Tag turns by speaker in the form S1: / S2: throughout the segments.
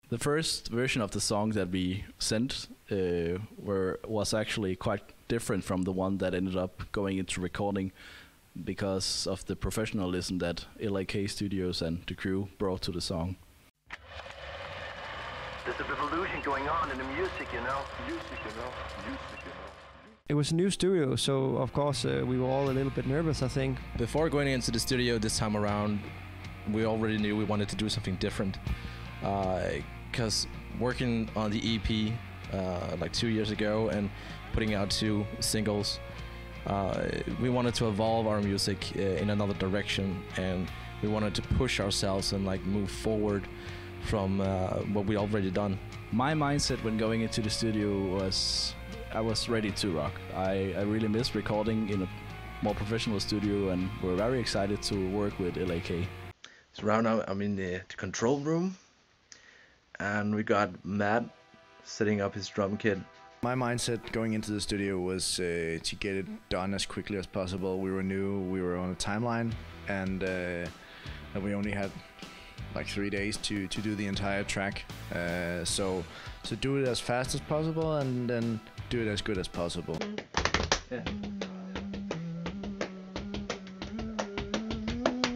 S1: The first version of the song that we sent was actually quite different from the one that ended up going into recording, because of the professionalism that LAK Studios and the crew brought to the song.
S2: There's a revolution going on in the music, you know.
S3: It was a new studio, so of course we were all a little bit nervous, I think.
S4: Before going into the studio this time around, we already knew we wanted to do something different. Because working on the EP like 2 years ago and putting out 2 singles, we wanted to evolve our music in another direction, and we wanted to push ourselves and like move forward from what we already done.
S1: My mindset when going into the studio was I was ready to rock. I really missed recording in a more professional studio, and we're very excited to work with LAK.
S5: So right now I'm in the control room, and we got Matt setting up his drum kit.
S6: My mindset going into the studio was to get it done as quickly as possible. We were new, we were on a timeline, and we only had like 3 days to do the entire track. So do it as fast as possible, and then do it as good as possible.
S7: Ja.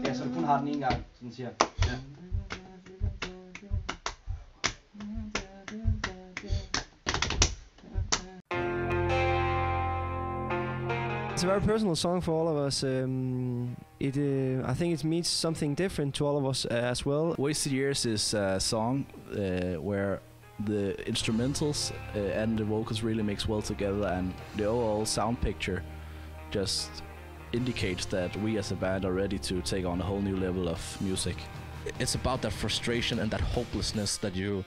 S7: Ja, så du kun har den en gang, sådan siger. Ja.
S3: It's a very personal song for all of us. I think it means something different to all of us as well.
S1: Wasted Years is a song where the instrumentals and the vocals really mix well together, and the overall sound picture just indicates that we as a band are ready to take on a whole new level of music.
S4: It's about that frustration and that hopelessness that you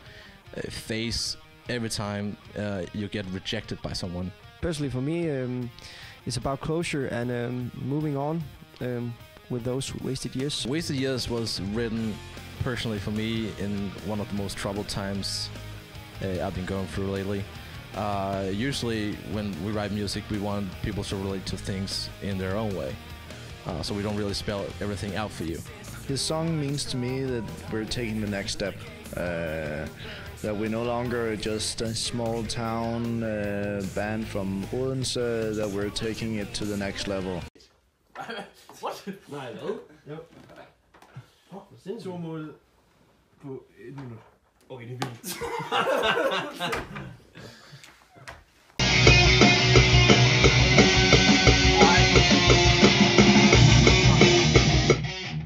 S4: face every time you get rejected by someone.
S3: Personally for me, it's about closure and moving on with those wasted years.
S4: Wasted Years was written personally for me in one of the most troubled times I've been going through lately. Usually when we write music, we want people to relate to things in their own way, so we don't really spell everything out for you.
S6: This song means to me that we're taking the next step. That we're no longer just a small town band from Odense, that we're taking it to the next level.
S7: What? Nej, hvad? Jo. Hvor sindssygt.
S8: 2 mål på 1 minut.
S7: Okay, det er vildt.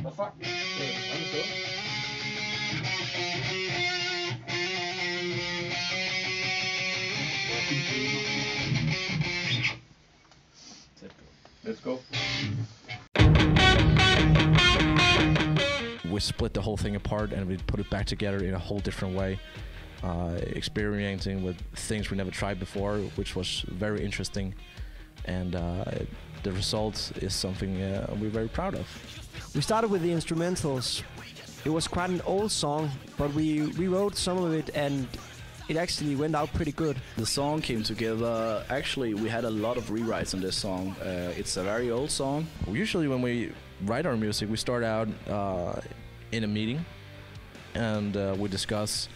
S7: Hvad fuck?
S5: Let's go.
S4: We split the whole thing apart and we put it back together in a whole different way, experimenting with things we never tried before, which was very interesting, and the result is something we're very proud of.
S3: We started with the instrumentals. It was quite an old song, but we rewrote some of it, and it actually went out pretty good.
S1: The song came together. Actually, we had a lot of rewrites on this song. It's a very old song.
S4: Usually when we write our music, we start out in a meeting, and we discuss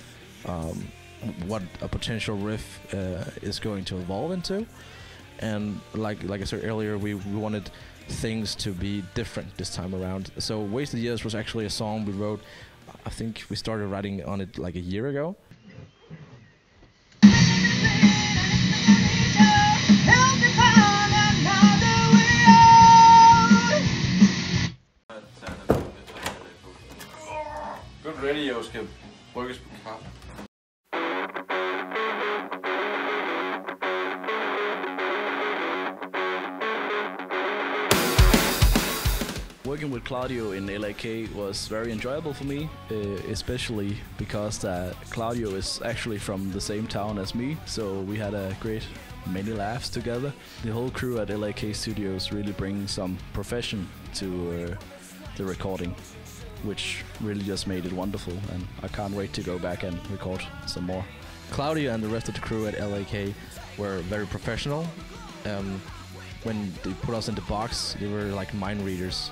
S4: what a potential riff is going to evolve into. And like I said earlier, we wanted things to be different this time around. So Wasted Years was actually a song we wrote. I think we started writing on it like a year ago.
S8: Good radio skal brygges på kaffe.
S1: Working with Claudio in LAK was very enjoyable for me, especially because Claudio is actually from the same town as me, so we had a great many laughs together. The whole crew at LAK Studios really brings some profession to the recording, which really just made it wonderful, and I can't wait to go back and record some more.
S4: Claudio and the rest of the crew at LAK were very professional. When they put us in the box, they were like mind readers.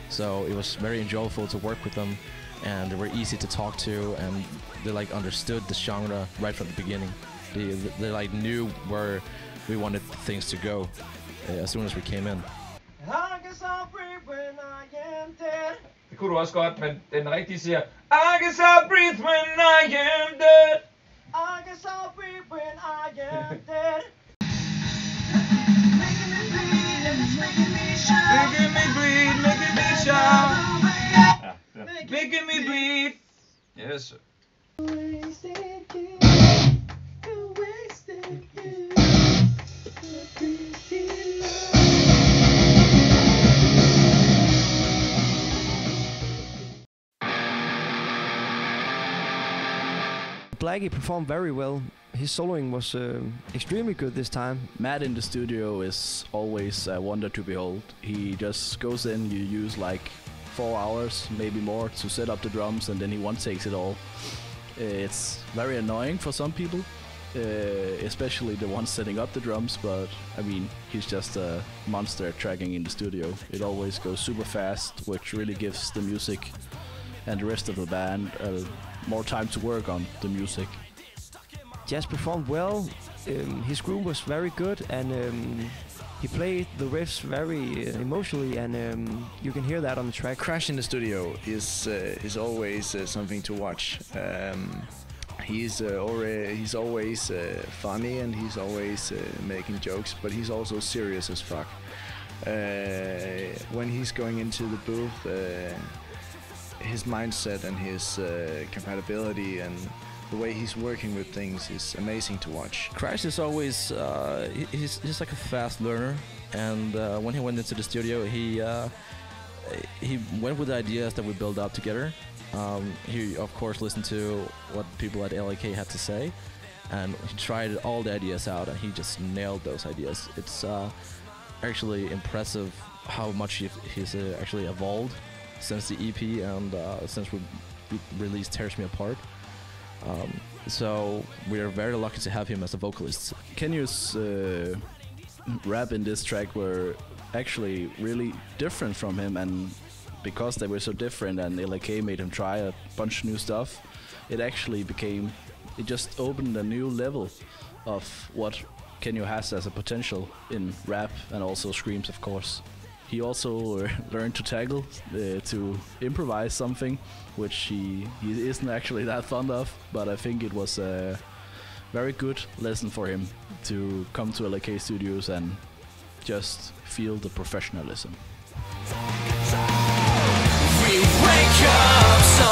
S4: So it was very enjoyable to work with them, and they were easy to talk to, and they like understood the genre right from the beginning. They like knew where we wanted things to go as soon as we came in.
S9: Det kunne du også godt, men den rigtige siger I can stop breathe when I am dead. I can stop breathe when I am dead. Making me bleed, making me shout. Making me bleed. Yes.
S3: Blackie performed very well. His soloing was extremely good this time.
S1: Matt in the studio is always a wonder to behold. He just goes in, you use like 4 hours, maybe more, to set up the drums, and then he one-takes it all. It's very annoying for some people, especially the ones setting up the drums, but I mean, he's just a monster at tracking in the studio. It always goes super fast, which really gives the music and the rest of the band more time to work on the music.
S3: Jazz performed well. His groove was very good, and he played the riffs very emotionally, and you can hear that on the track.
S6: Crash in the studio is always something to watch. He's always funny, and he's always making jokes, but he's also serious as fuck. When he's going into the booth, his mindset and his compatibility and the way he's working with things is amazing to watch.
S4: Crash is always he's like a fast learner, and when he went into the studio, he went with the ideas that we built out together. He of course listened to what people at LAK had to say, and he tried all the ideas out, and he just nailed those ideas. It's actually impressive how much he's actually evolved since the EP and since we released Tears Me Apart. So we are very lucky to have him as a vocalist.
S1: Kenyu's rap in this track were actually really different from him, and because they were so different and LAK made him try a bunch of new stuff, it just opened a new level of what Kenyu has as a potential in rap, and also screams, of course. He also learned to tackle, to improvise something, which he isn't actually that fond of, but I think it was a very good lesson for him to come to LAK Studios and just feel the professionalism.
S10: We wake up so